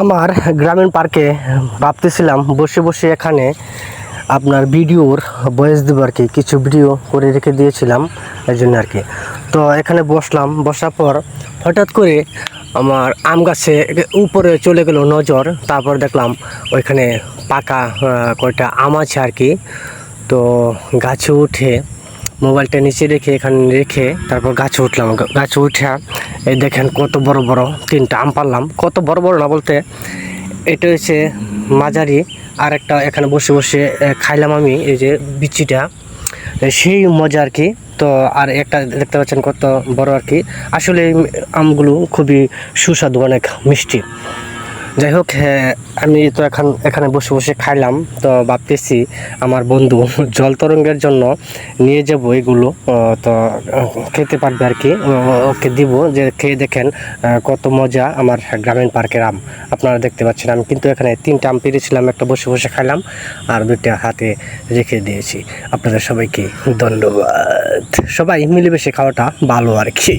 আমার গ্রামীণ পার্কে ভাবতেছিলাম বসে বসে এখানে আপনার ভিডিওর ভয়েস দেবো আর কি। কিছু ভিডিও করে রেখে দিয়েছিলাম এই জন্য আর কি। তো এখানে বসলাম, বসার পর হঠাৎ করে আমার আম গাছে উপরে চলে গেল নজর। তারপর দেখলাম ওইখানে পাকা কয়টা আম আছে আর কি। তো গাছে উঠে মোবাইলটা নিচে রেখে এখানে রেখে তারপর গাছে উঠলাম। গাছে উঠে এই দেখেন কত বড় বড় তিনটা আম পারলাম। কত বড় বড় না বলতে, এটা হচ্ছে মাঝারি। আর একটা এখানে বসে বসে খাইলাম আমি, এই যে বিচিটা, সেই মজা আর কি। তো আর একটা দেখতে পাচ্ছেন কত বড় আর কি। আসলে এই আমগুলো খুবই সুস্বাদু, অনেক মিষ্টি। যাই হোক, আমি তো এখানে বসে বসে খাইলাম। তো ভাবতেছি আমার বন্ধু জল তরঙ্গের জন্য নিয়ে যাব এগুলো। তো খেতে পারবে আর কি। ওকে দিব যে খেয়ে দেখেন কত মজা আমার গ্রামীণ পার্কের আম। আপনারা দেখতে পাচ্ছেন আমি কিন্তু এখানে 3টা আম পেরেছিলাম, একটা বসে বসে খাইলাম আর 2টা হাতে রেখে দিয়েছি। আপনাদের সবাইকে ধন্যবাদ। সবাই মিলেমিশে খাওয়াটা ভালো আর কি।